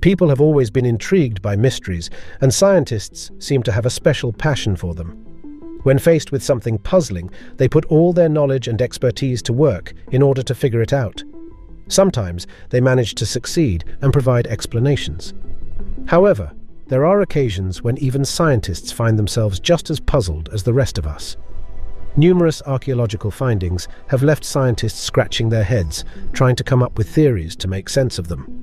People have always been intrigued by mysteries, and scientists seem to have a special passion for them. When faced with something puzzling, they put all their knowledge and expertise to work in order to figure it out. Sometimes they manage to succeed and provide explanations. However, there are occasions when even scientists find themselves just as puzzled as the rest of us. Numerous archaeological findings have left scientists scratching their heads, trying to come up with theories to make sense of them.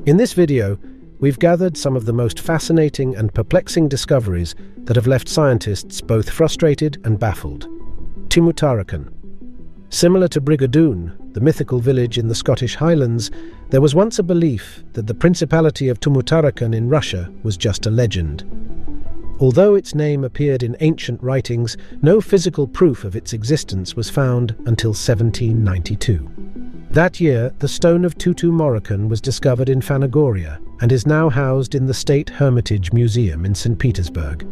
In this video, we've gathered some of the most fascinating and perplexing discoveries that have left scientists both frustrated and baffled. Tumutaran. Similar to Brigadoon, the mythical village in the Scottish Highlands, there was once a belief that the Principality of Tumutaran in Russia was just a legend. Although its name appeared in ancient writings, no physical proof of its existence was found until 1792. That year, the stone of Tumutaran was discovered in Phanagoria and is now housed in the State Hermitage Museum in St. Petersburg.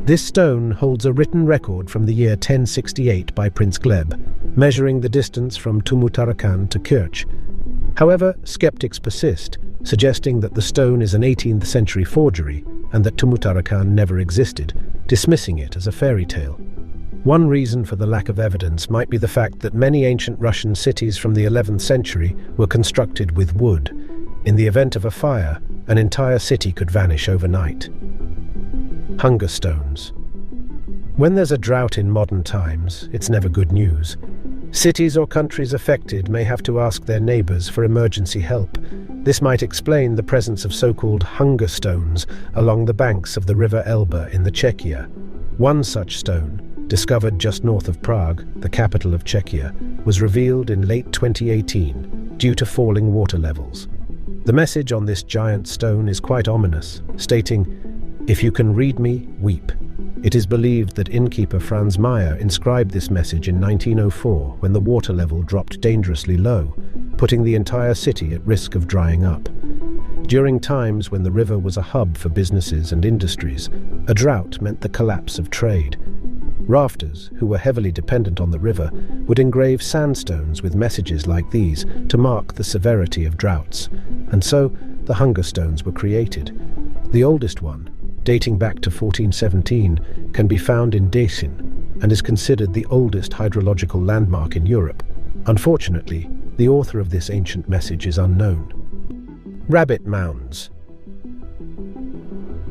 This stone holds a written record from the year 1068 by Prince Gleb, measuring the distance from Tumutaran to Kerch. However, skeptics persist, suggesting that the stone is an 18th century forgery and that Tumutaran never existed, dismissing it as a fairy tale. One reason for the lack of evidence might be the fact that many ancient Russian cities from the 11th century were constructed with wood. In the event of a fire, an entire city could vanish overnight. Hunger stones. When there's a drought in modern times, it's never good news. Cities or countries affected may have to ask their neighbors for emergency help. This might explain the presence of so-called hunger stones along the banks of the River Elbe in the Czechia. One such stone, discovered just north of Prague, the capital of Czechia, was revealed in late 2018 due to falling water levels. The message on this giant stone is quite ominous, stating, "If you can read me, weep." It is believed that innkeeper Franz Meyer inscribed this message in 1904 when the water level dropped dangerously low, putting the entire city at risk of drying up. During times when the river was a hub for businesses and industries, a drought meant the collapse of trade. Rafters, who were heavily dependent on the river, would engrave sandstones with messages like these to mark the severity of droughts, and so the hunger stones were created. The oldest one, dating back to 1417, can be found in Dasin and is considered the oldest hydrological landmark in Europe. Unfortunately, the author of this ancient message is unknown. Rabbit mounds.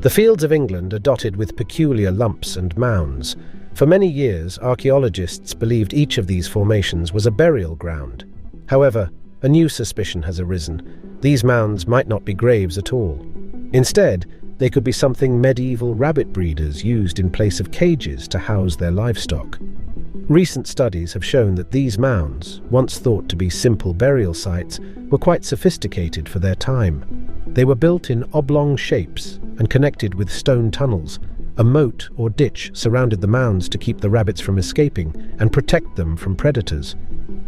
The fields of England are dotted with peculiar lumps and mounds. For many years, archaeologists believed each of these formations was a burial ground. However, a new suspicion has arisen. These mounds might not be graves at all. Instead, they could be something medieval rabbit breeders used in place of cages to house their livestock. Recent studies have shown that these mounds, once thought to be simple burial sites, were quite sophisticated for their time. They were built in oblong shapes and connected with stone tunnels. A moat or ditch surrounded the mounds to keep the rabbits from escaping and protect them from predators.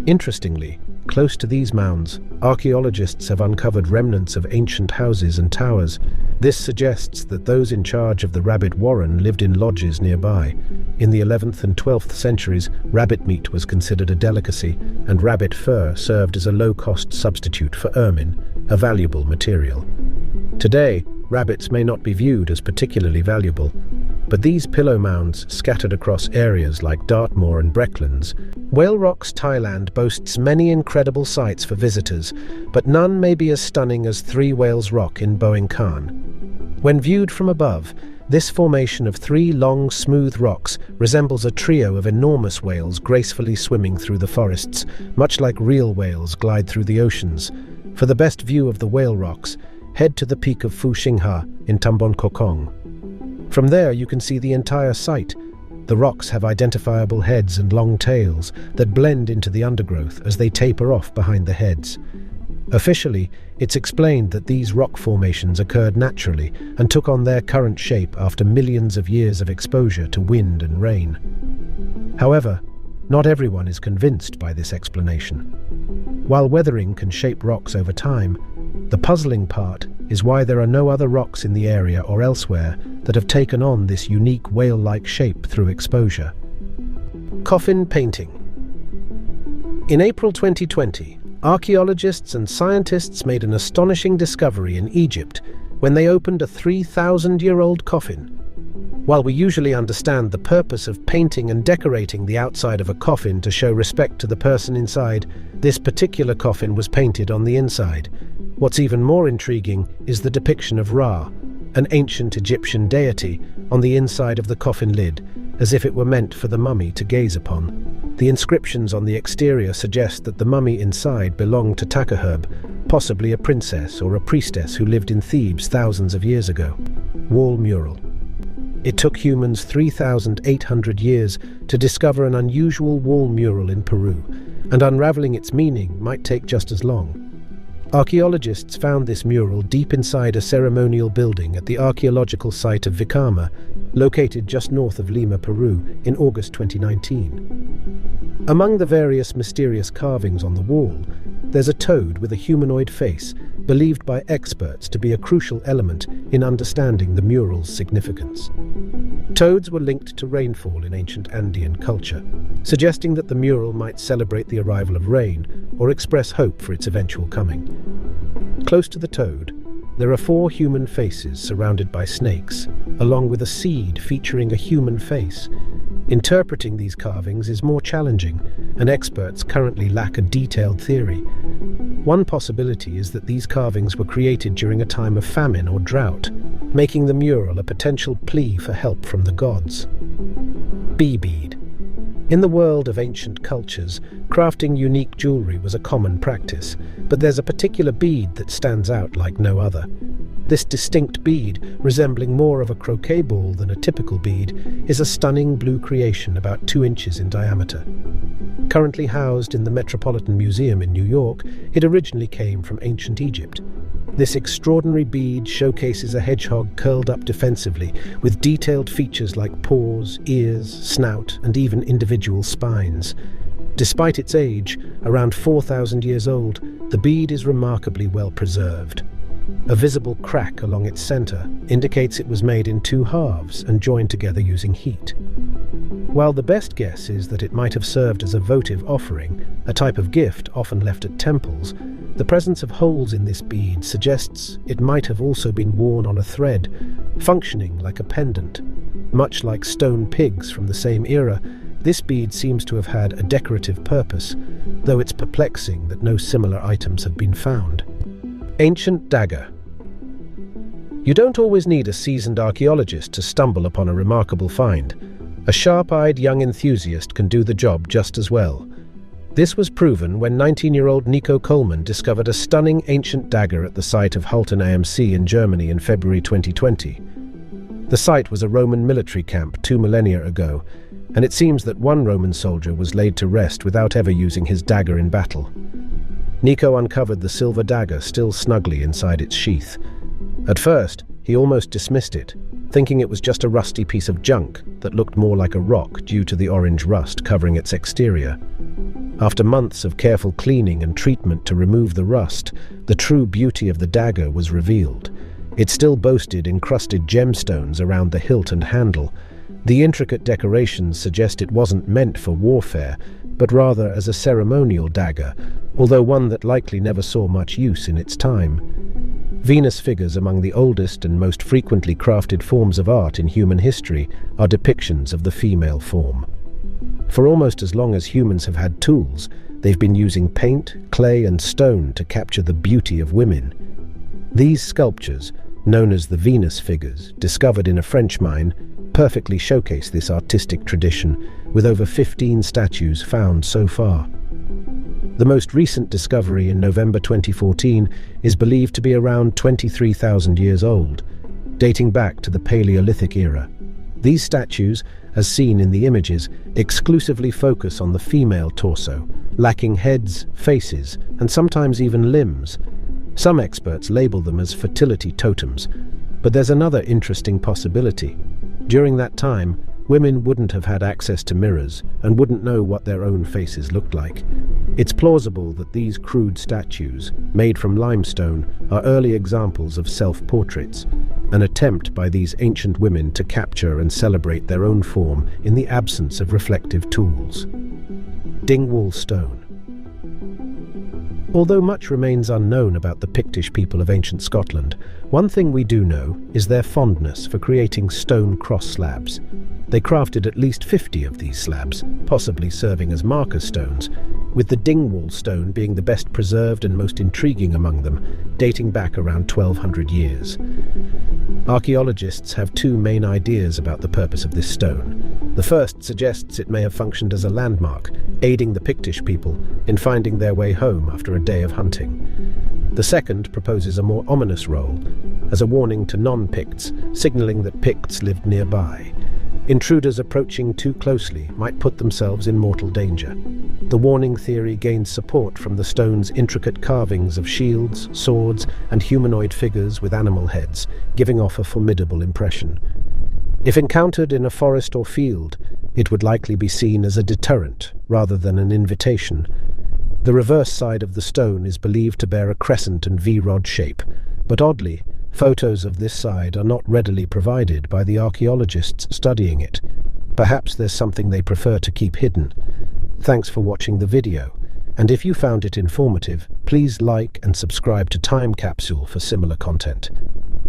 Interestingly, close to these mounds, archaeologists have uncovered remnants of ancient houses and towers. This suggests that those in charge of the rabbit warren lived in lodges nearby. In the 11th and 12th centuries, rabbit meat was considered a delicacy, and rabbit fur served as a low-cost substitute for ermine, a valuable material. Today, rabbits may not be viewed as particularly valuable, but these pillow mounds scattered across areas like Dartmoor and Brecklands. Whale Rocks, Thailand boasts many incredible sights for visitors, but none may be as stunning as Three Whales Rock in Boeing Khan. When viewed from above, this formation of three long, smooth rocks resembles a trio of enormous whales gracefully swimming through the forests, much like real whales glide through the oceans. For the best view of the Whale Rocks, head to the peak of Fuxingha in Tambon Kokong. From there you can see the entire site. The rocks have identifiable heads and long tails that blend into the undergrowth as they taper off behind the heads. Officially, it's explained that these rock formations occurred naturally and took on their current shape after millions of years of exposure to wind and rain. However, not everyone is convinced by this explanation. While weathering can shape rocks over time, the puzzling part is why there are no other rocks in the area or elsewhere that have taken on this unique whale-like shape through exposure. Coffin Painting. In April 2020, Archaeologists and scientists made an astonishing discovery in Egypt when they opened a 3,000-year-old coffin. While we usually understand the purpose of painting and decorating the outside of a coffin to show respect to the person inside, this particular coffin was painted on the inside. What's even more intriguing is the depiction of Ra, an ancient Egyptian deity, on the inside of the coffin lid, as if it were meant for the mummy to gaze upon. The inscriptions on the exterior suggest that the mummy inside belonged to Takahub, possibly a princess or a priestess who lived in Thebes thousands of years ago. Wall mural. It took humans 3,800 years to discover an unusual wall mural in Peru, and unraveling its meaning might take just as long. Archaeologists found this mural deep inside a ceremonial building at the archaeological site of Vicama, located just north of Lima, Peru, in August 2019. Among the various mysterious carvings on the wall, there's a toad with a humanoid face, believed by experts to be a crucial element in understanding the mural's significance. Toads were linked to rainfall in ancient Andean culture, suggesting that the mural might celebrate the arrival of rain or express hope for its eventual coming. Close to the toad, there are 4 human faces surrounded by snakes, along with a seed featuring a human face. Interpreting these carvings is more challenging, and experts currently lack a detailed theory. One possibility is that these carvings were created during a time of famine or drought, making the mural a potential plea for help from the gods. Bead. In the world of ancient cultures, crafting unique jewelry was a common practice, but there's a particular bead that stands out like no other. This distinct bead, resembling more of a croquet ball than a typical bead, is a stunning blue creation about 2 inches in diameter. Currently housed in the Metropolitan Museum in New York, it originally came from ancient Egypt. This extraordinary bead showcases a hedgehog curled up defensively, with detailed features like paws, ears, snout, and even individual spines. Despite its age, around 4,000 years old, the bead is remarkably well preserved. A visible crack along its center indicates it was made in 2 halves and joined together using heat. While the best guess is that it might have served as a votive offering, a type of gift often left at temples, the presence of holes in this bead suggests it might have also been worn on a thread, functioning like a pendant. Much like stone pigs from the same era, this bead seems to have had a decorative purpose, though it's perplexing that no similar items have been found. Ancient dagger. You don't always need a seasoned archaeologist to stumble upon a remarkable find. A sharp-eyed young enthusiast can do the job just as well. This was proven when 19-year-old Nico Coleman discovered a stunning ancient dagger at the site of Halton AMC in Germany in February 2020. The site was a Roman military camp 2 millennia ago, and it seems that one Roman soldier was laid to rest without ever using his dagger in battle. Nico uncovered the silver dagger still snugly inside its sheath. At first, he almost dismissed it, thinking it was just a rusty piece of junk that looked more like a rock due to the orange rust covering its exterior. After months of careful cleaning and treatment to remove the rust, the true beauty of the dagger was revealed. It still boasted encrusted gemstones around the hilt and handle. The intricate decorations suggest it wasn't meant for warfare, but rather as a ceremonial dagger, although one that likely never saw much use in its time. Venus figures among the oldest and most frequently crafted forms of art in human history are depictions of the female form. For almost as long as humans have had tools, they've been using paint, clay, and stone to capture the beauty of women. These sculptures, known as the Venus figures, discovered in a French mine, perfectly showcase this artistic tradition, with over 15 statues found so far. The most recent discovery in November 2014 is believed to be around 23,000 years old, dating back to the Paleolithic era. These statues, as seen in the images, exclusively focus on the female torso, lacking heads, faces, and sometimes even limbs. Some experts label them as fertility totems, but there's another interesting possibility. During that time, women wouldn't have had access to mirrors and wouldn't know what their own faces looked like. It's plausible that these crude statues, made from limestone, are early examples of self-portraits, an attempt by these ancient women to capture and celebrate their own form in the absence of reflective tools. Dingwall Stone. Although much remains unknown about the Pictish people of ancient Scotland, one thing we do know is their fondness for creating stone cross slabs. They crafted at least 50 of these slabs, possibly serving as marker stones, with the Dingwall Stone being the best preserved and most intriguing among them, dating back around 1200 years. Archaeologists have two main ideas about the purpose of this stone. The first suggests it may have functioned as a landmark, aiding the Pictish people in finding their way home after a day of hunting. The second proposes a more ominous role, as a warning to non-Picts, signalling that Picts lived nearby. Intruders approaching too closely might put themselves in mortal danger. The warning theory gains support from the stone's intricate carvings of shields, swords, and humanoid figures with animal heads, giving off a formidable impression. If encountered in a forest or field, it would likely be seen as a deterrent rather than an invitation. The reverse side of the stone is believed to bear a crescent and V-rod shape, but oddly, photos of this side are not readily provided by the archaeologists studying it. Perhaps there's something they prefer to keep hidden. Thanks for watching the video, and if you found it informative, please like and subscribe to Time Capsule for similar content.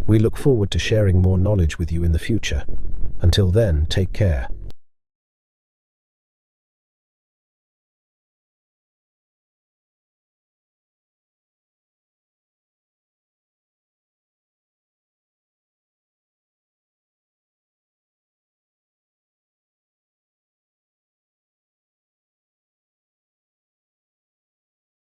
We look forward to sharing more knowledge with you in the future. Until then, take care.